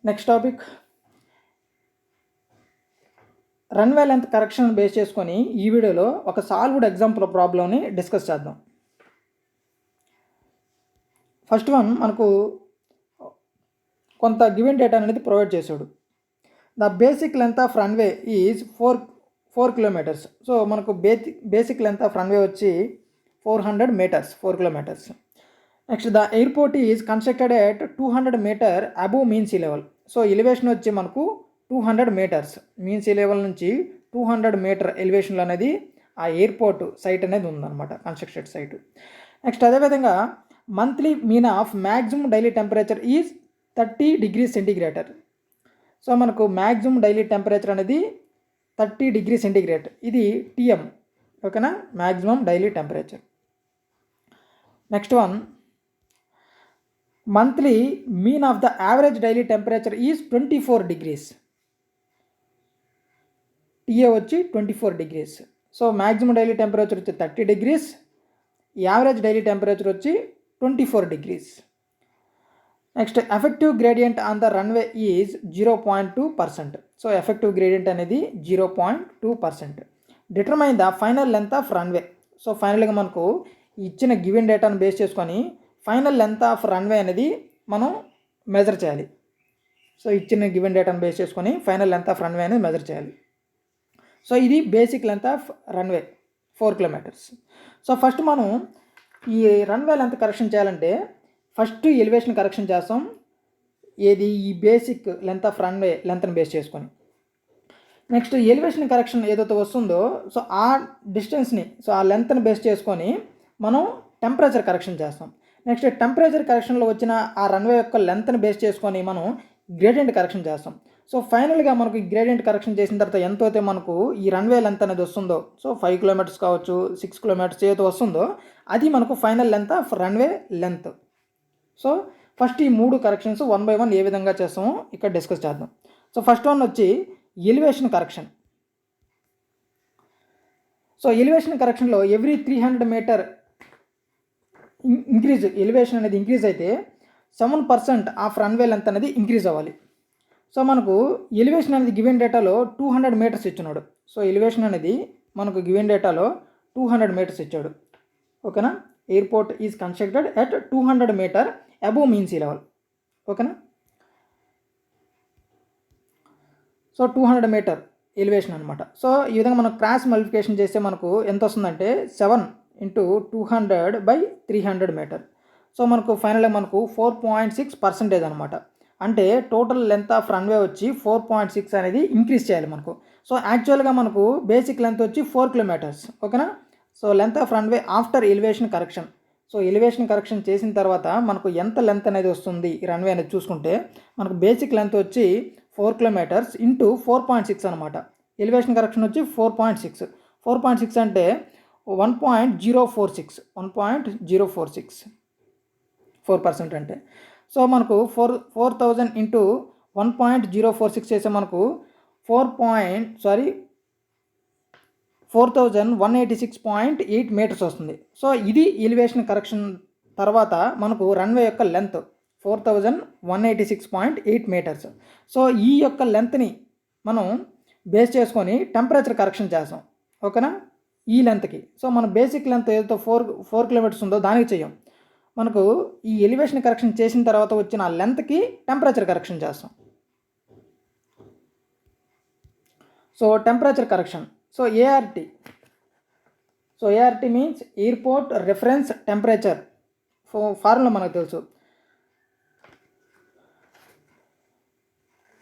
Next topic runway length correction base చేసుకొని ఈ వీడియోలో ఒక సాల్వ్డ్ ఎగ్జాంపుల్ ప్రాబ్లమ్ని డిస్కస్ చేద్దాం. ఫస్ట్ వన్ మనకు కొంత గివెన్ డేటా అనేది ప్రొవైడ్ చేశాడు. The basic length of runway is 4 kilometres. So మనకు బేసిక్ లెంత్ ఆఫ్ రన్వే వచ్చి 400 metres, 4 kilometres. Next the airport is constructed at 200 metre above mean sea level. So elevation వచ్చి మనకు 200 metres, mean sea level నుంచి 200 metre ఎలివేషన్లో అనేది ఆ airport site అనేది ఉందన్నమాట, constructed site. Next అదేవిధంగా monthly mean of maximum daily temperature is 30 degree centigrade. So మనకు maximum daily temperature అనేది 30 డిగ్రీ సెంటీగ్రేడ్, ఇది టీఎం. ఓకేనా, maximum daily temperature. Next one monthly mean of the average daily temperature is 24 degrees. TA వచ్చి 24 degrees. So maximum daily temperature వచ్చి 30 degrees, average daily temperature వచ్చి 24 degrees. Next effective gradient on the runway is 0.2%. So effective gradient అనేది 0.2%. Determine the final length of runway. So ఫైనల్గా మనకు ఇచ్చిన given డేటాను base చేసుకొని final length of runway అనేది మనం మెజర్ చేయాలి. సో ఇచ్చిన గివెన్ డేటాను బేస్ చేసుకొని ఫైనల్ లెంత్ ఆఫ్ రన్వే అనేది మెజర్ చేయాలి. సో ఇది basic length of runway 4 kilometres. So first మనం ఈ రన్వే లెంత్ కరెక్షన్ చేయాలంటే ఫస్ట్ ఎలివేషన్ కరెక్షన్ చేస్తాం. ఏది ఈ బేసిక్ లెంత్ ఆఫ్ రన్వే లెంత్ని బేస్ చేసుకొని. నెక్స్ట్ ఎలివేషన్ కరెక్షన్ ఏదైతే వస్తుందో సో ఆ డిస్టెన్స్ని, సో ఆ లెంత్ని బేస్ చేసుకొని మనం టెంపరేచర్ కరెక్షన్ చేస్తాం. నెక్స్ట్ టెంపరేచర్ కరెక్షన్లో వచ్చిన ఆ రన్వే యొక్క లెంత్ని బేస్ చేసుకొని మనం గ్రేడియంట్ కరెక్షన్ చేస్తాం. సో ఫైనల్గా మనకు గ్రేడియంట్ కరెక్షన్ చేసిన తర్వాత ఎంత అయితే మనకు ఈ రన్వే లెంత్ అనేది వస్తుందో, సో 5 కిలోమీటర్స్ కావచ్చు, 6 కిలోమీటర్స్ ఏదైతే వస్తుందో అది మనకు final length of runway length. So first ఈ 3 కరెక్షన్స్ 1 బై 1 ఏ విధంగా చేస్తామో ఇక్కడ డిస్కస్ చేద్దాం. సో ఫస్ట్ వన్ వచ్చి ఎలివేషన్ కరెక్షన్. సో ఎలివేషన్ కరెక్షన్లో ఎవ్రీ 300 మీటర్ ఇంక్రీజ్, ఎలివేషన్ అనేది ఇంక్రీజ్ అయితే 7% ఆఫ్ రన్వే లెంత్ అనేది ఇంక్రీజ్ అవ్వాలి. సో మనకు ఎలివేషన్ అనేది గివెన్ డేటాలో 200 మీటర్స్ ఇచ్చున్నాడు. సో ఎలివేషన్ అనేది మనకు గివెన్ డేటాలో 200 మీటర్స్ ఇచ్చాడు. ఓకేనా, airport is constructed at 200 metre above mean sea level. ఓకేనా, సో 200 మీటర్ ఎలివేషన్ అనమాట. సో ఈ విధంగా మనం క్రాస్ మల్టిప్లికేషన్ చేస్తే మనకు ఎంత వస్తుందంటే 7 × 200/300 మీటర్. సో మనకు ఫైనల్గా మనకు 4.6% అనమాట. అంటే టోటల్ లెంత్ ఆఫ్ రన్వే వచ్చి 4.6 అనేది ఇంక్రీజ్ చేయాలి మనకు. సో యాక్చువల్గా మనకు బేసిక్ లెంత్ వచ్చి 4 కిలోమీటర్స్. ఓకేనా, so length of runway after elevation correction. So elevation correction చేసిన తర్వాత మనకు ఎంత లెంత్ అనేది వస్తుంది ఈ రన్వే అనేది చూసుకుంటే మనకు బేసిక్ లెంత్ వచ్చి 4 కిలోమీటర్స్ ఇంటూ 4.6 అనమాట. ఎలివేషన్ కరెక్షన్ వచ్చి 4.6. 4.6 అంటే 1.046, 1.046 4% అంటే. సో మనకు 4,000 ఇంటూ 1.046 చేస్తే మనకు 4,186.8 మీటర్స్ వస్తుంది. సో ఇది ఎలివేషన్ కరెక్షన్ తర్వాత మనకు రన్వే యొక్క లెంత్ 4,186.8 మీటర్స్. సో ఈ యొక్క లెంత్ని మనం బేస్ చేసుకొని టెంపరేచర్ కరెక్షన్ చేస్తాం. ఓకేనా, ఈ లెంత్కి. సో మన బేసిక్ లెంత్ ఏదైతే 4 కిలోమీటర్స్ ఉందో దానికి చెయ్యం. మనకు ఈ ఎలివేషన్ కరెక్షన్ చేసిన తర్వాత వచ్చిన ఆ లెంత్కి టెంపరేచర్ కరెక్షన్ చేస్తాం. So temperature correction. So ART. So ART means airport reference temperature. Formula మనకు తెలుసు,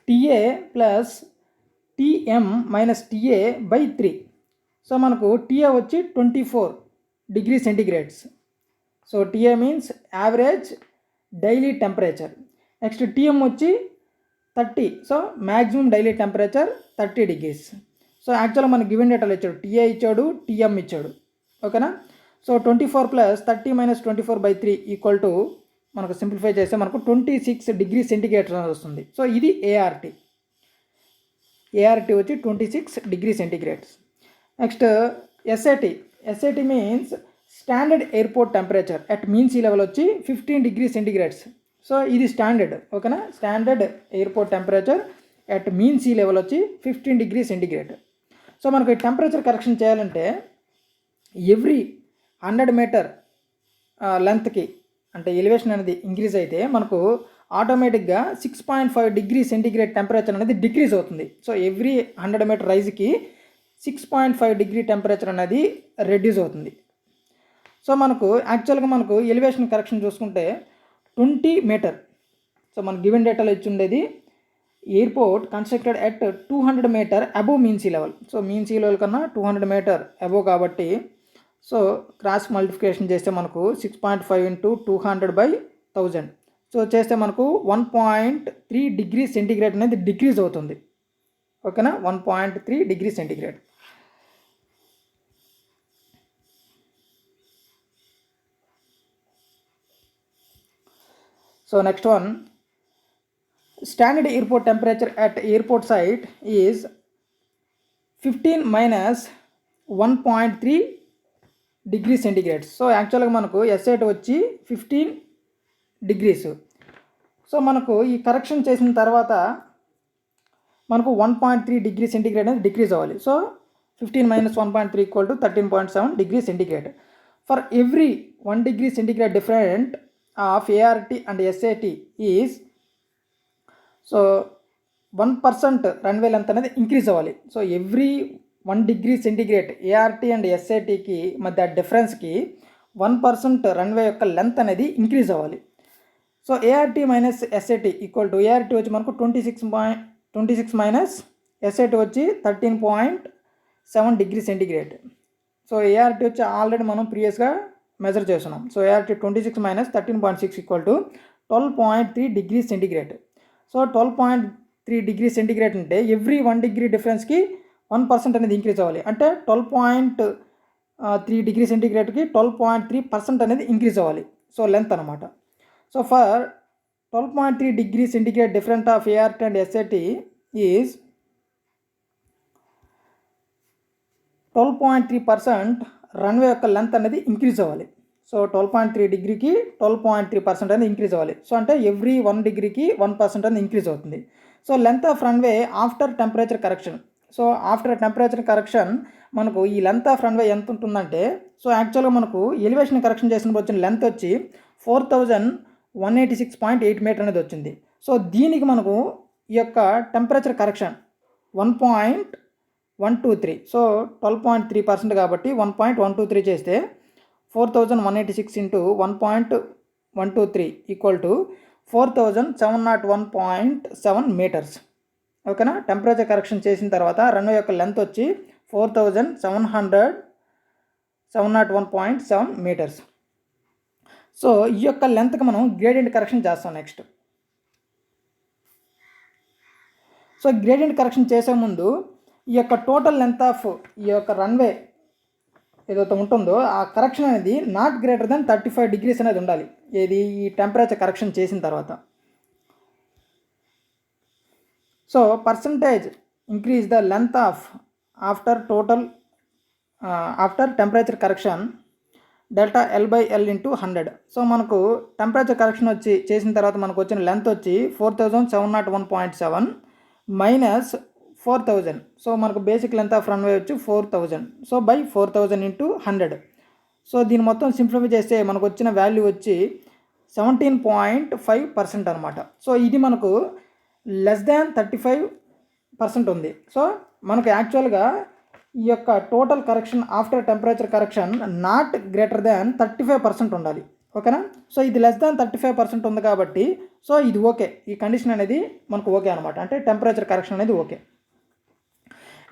TA plus TM minus TA/3. So మనకు TA వచ్చి 24 degree centigrades. So TA means average daily temperature. Next TM వచ్చి 30. So maximum daily temperature 30 degrees. So యాక్చువల్గా మనకి given డేటాలో ఇచ్చాడు, TA ఇచ్చాడు, TM ఇచ్చాడు. ఓకేనా, so 24 plus 30 minus 24/3 equal to మనకు సింప్లిఫై చేస్తే మనకు 26 డిగ్రీ సెంటీగ్రేడ్ వస్తుంది. సో ఇది ఏఆర్టీ. ఏఆర్టీ వచ్చి 26 degree centigrades. Next SAT. SAT means standard airport temperature at mean sea level వచ్చి 15 డిగ్రీ సెంటీగ్రేడ్స్. సో ఇది స్టాండర్డ్, ఓకేనా. Standard airport temperature at mean sea level వచ్చి 15 డిగ్రీ సెంటిగ్రేడ్. సో మనకు temperature correction చేయాలంటే every 100 metre లెంత్కి అంటే elevation అనేది increase అయితే మనకు ఆటోమేటిక్గా 6.5 డిగ్రీ సెంటిగ్రేడ్ టెంపరేచర్ అనేది డిక్రీజ్ అవుతుంది. సో ఎవ్రీ 100 మీటర్ రైజ్కి 6.5 డిగ్రీ టెంపరేచర్ అనేది రెడ్యూస్ అవుతుంది. సో మనకు యాక్చువల్గా మనకు ఎలివేషన్ కరెక్షన్ చూసుకుంటే 20 మీటర్. సో మన గివెన్ డేటాలో ఇచ్చి ఉండేది airport constructed at 200 metre above mean sea level. So mean sea level కన్నా 200 మీటర్ అబోవ్ కాబట్టి సో క్రాస్ మల్టిప్లికేషన్ చేస్తే మనకు 6.5 ఇంటూ 200/1000. సో చేస్తే మనకు 1.3 డిగ్రీ సెంటిగ్రేడ్ అనేది డిక్రీజ్ అవుతుంది, ఓకేనా. 1.3 degree centigrade. So next one, standard airport temperature at airport site is 15 minus 1.3 degree centigrade. So యాక్చువల్గా మనకు ఎస్ఐట్ వచ్చి 15 డిగ్రీస్. సో మనకు ఈ కరెక్షన్ చేసిన తర్వాత మనకు 1.3 డిగ్రీ సెంటిగ్రేడ్ అనేది డిక్రీజ్ అవ్వాలి. So 15 minus 1.3 equal to 13.7 degree centigrade. For every 1 degree centigrade different of ART and SIT is so 1% runway length అనేది ఇంక్రీజ్ అవ్వాలి. So every 1 degree centigrade ART and ఎస్ఐటీకి మధ్య డిఫరెన్స్కి 1% రన్వే యొక్క లెంత్ అనేది increase అవ్వాలి. So ART minus SIT equal to, ART వచ్చి మనకు 26 మైనస్ ఎస్ఐటీ వచ్చి 13.7 డిగ్రీ సెంటిగ్రేడ్. సో ఏఆర్టీ వచ్చి ఆల్రెడీ మనం ప్రీవియస్గా మెజర్ చేస్తున్నాం. So ART 26 minus 13.6 equal to 12.3 degree centigrade. So 12.3 degree centigrade అంటే ఎవ్రీ 1 డిగ్రీ డిఫరెన్స్కి 1% అనేది ఇంక్రీజ్ అవ్వాలి. అంటే 12.3 డిగ్రీ సెంటిగ్రేడ్కి 12.3% అనేది ఇంక్రీజ్ అవ్వాలి. సో లెంత్ అనమాట. So for 12.3 degree centigrade different of ART and SIT is 12.3% runway యొక్క లెంత్ అనేది ఇంక్రీజ్ అవ్వాలి. సో 12.3 డిగ్రీకి 12.3% అనేది ఇంక్రీజ్ అవ్వాలి. సో అంటే ఎవ్రీ 1 డిగ్రీకి 1% అనేది ఇంక్రీజ్ అవుతుంది. So length of runway after temperature correction. So after temperature correction మనకు ఈ లెంత్ ఆఫ్ రన్వే ఎంత ఉంటుందంటే, సో యాక్చువల్గా మనకు ఎలివేషన్ కరెక్షన్ చేసినప్పుడు వచ్చిన లెంత్ వచ్చి 4186.8 మీటర్ అనేది వచ్చింది. సో దీనికి మనకు ఈ యొక్క టెంపరేచర్ కరెక్షన్ 1.123. సో 12.3% కాబట్టి 1.123 చేస్తే 4186 ఇంటూ 1.123 ఈక్వల్ టు 4701.7 మీటర్స్, ఓకేనా. టెంపరేచర్ కరెక్షన్ చేసిన తర్వాత రన్వే యొక్క లెంత్ వచ్చి 4701.7 మీటర్స్. సో ఈ యొక్క లెంత్కి మనం గ్రేడియంట్ కరెక్షన్ చేస్తాం నెక్స్ట్. సో గ్రేడియంట్ కరెక్షన్ చేసే ముందు ఈ యొక్క టోటల్ లెంత్ ఆఫ్ ఈ యొక్క రన్వే ఏదైతే ఉంటుందో ఆ కరెక్షన్ అనేది నాట్ గ్రేటర్ దెన్ 35 డిగ్రీస్ అనేది ఉండాలి. ఏది ఈ టెంపరేచర్ కరెక్షన్ చేసిన తర్వాత. So percentage increase the length of after temperature correction delta L/L into 100. So మనకు టెంపరేచర్ కరెక్షన్ వచ్చి చేసిన తర్వాత మనకు వచ్చిన లెంత్ వచ్చి 4701.7 మైనస్ 4000. సో మనకు బేసిక్ లెంత్ ఆఫ్ రన్వే వచ్చి 4000. So by 4000 into 100. సో దీన్ని మొత్తం సింప్లిఫై చేస్తే మనకు వచ్చిన వాల్యూ వచ్చి 17.5% అనమాట. సో ఇది మనకు లెస్ దాన్ 35% ఉంది. సో మనకు యాక్చువల్గా ఈ యొక్క total correction after temperature correction not greater than 35% ఉండాలి, ఓకేనా. సో ఇది లెస్ దాన్ 35% ఉంది కాబట్టి సో ఇది ఓకే. ఈ కండిషన్ అనేది మనకు ఓకే అనమాట. అంటే టెంపరేచర్ కరెక్షన్ అనేది ఓకే.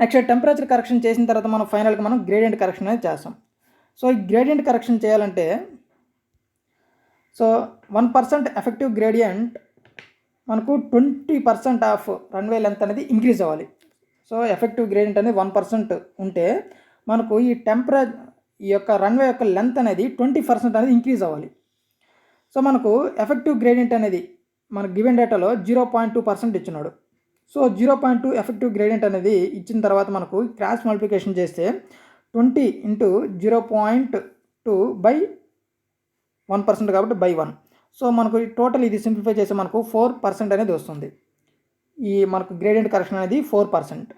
నెక్స్ట్ టెంపరేచర్ కరెక్షన్ చేసిన తర్వాత మనం ఫైనల్గా మనం గ్రేడియంట్ కరెక్షన్ అనేది చేస్తాం. సో ఈ గ్రేడియంట్ కరెక్షన్ చేయాలంటే సో 1% ఎఫెక్టివ్ గ్రేడియంట్ మనకు 20% ఆఫ్ రన్వే లెంత్ అనేది ఇంక్రీజ్ అవ్వాలి. సో ఎఫెక్టివ్ గ్రేడియంట్ అనేది 1% ఉంటే మనకు ఈ యొక్క రన్వే యొక్క లెంత్ అనేది 20% అనేది ఇంక్రీజ్ అవ్వాలి. సో మనకు ఎఫెక్టివ్ గ్రేడియంట్ అనేది మన గివెన్ డేటాలో 0.2% ఇచ్చినాడు. సో 0.2 ఎఫెక్టివ్ గ్రేడియంట్ అనేది ఇచ్చిన తర్వాత మనకు క్రాస్ మల్టిప్లికేషన్ చేస్తే 20 ఇంటూ 0.2 బై 1% కాబట్టి బై 1. సో మనకు టోటల్ ఇది సింప్లిఫై చేస్తే మనకు 4% అనేది వస్తుంది. ఈ మనకు గ్రేడియంట్ కరెక్షన్ అనేది 4%.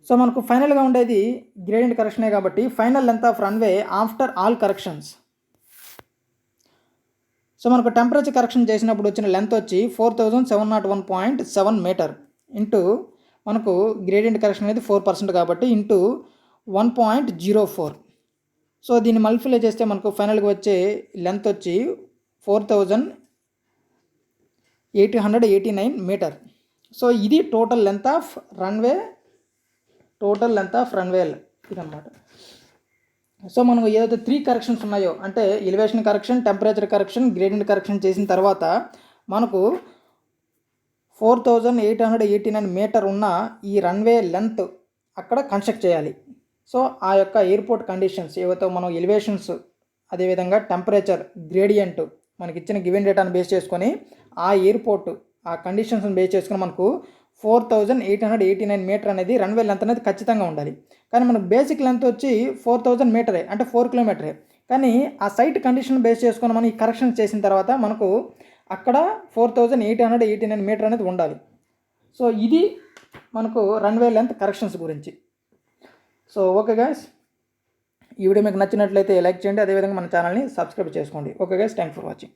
సో మనకు ఫైనల్గా ఉండేది గ్రేడియంట్ కరెక్షనే కాబట్టి final length of runway after all corrections. So మనకు టెంపరేచర్ కరెక్షన్ చేసినప్పుడు వచ్చిన లెంత్ వచ్చి 4701.7 మీటర్ ఇంటూ మనకు గ్రేడియంట్ కరెక్షన్ అనేది 4% కాబట్టి ఇంటూ 1.04. సో దీన్ని మల్టిప్లై చేస్తే మనకు ఫైనల్గా వచ్చే లెంత్ వచ్చి 4889 మీటర్. సో ఇది టోటల్ లెంత్ ఆఫ్ రన్వే ఇదన్నమాట. సో మనం ఏదైతే 3 కరెక్షన్స్ ఉన్నాయో అంటే elevation correction, temperature correction, gradient correction చేసిన తర్వాత మనకు 4889 మీటర్ ఉన్న ఈ రన్వే లెంత్ అక్కడ కన్స్ట్రక్ట్ చేయాలి. సో ఆ యొక్క ఎయిర్పోర్ట్ కండిషన్స్ ఏవైతే మనం ఎలివేషన్స్, అదేవిధంగా టెంపరేచర్, గ్రేడియంట్ మనకి ఇచ్చిన గివెన్ డేటాను బేస్ చేసుకొని ఆ ఎయిర్పోర్ట్ ఆ కండిషన్స్ని బేస్ చేసుకొని మనకు 4889 మీటర్ అనేది రన్వే లెంత్ అనేది ఖచ్చితంగా ఉండాలి. కానీ మనకు బేసిక్ లెంత్ వచ్చి 4000 మీటరే అంటే 4 కిలోమీటరే. కానీ ఆ సైట్ కండిషన్ బేస్ చేసుకొని మనం ఈ కరెక్షన్ చేసిన తర్వాత మనకు అక్కడ 4889 మీటర్ అనేది ఉండాలి. సో ఇది మనకు రన్వే లెంత్ కరెక్షన్స్ గురించి. సో ఓకే గైస్, ఈ వీడియో మీకు నచ్చినట్లయితే లైక్ చేయండి, అదేవిధంగా మన ఛానల్ని సబ్స్క్రైబ్ చేసుకోండి. Okay guys, thank for watching.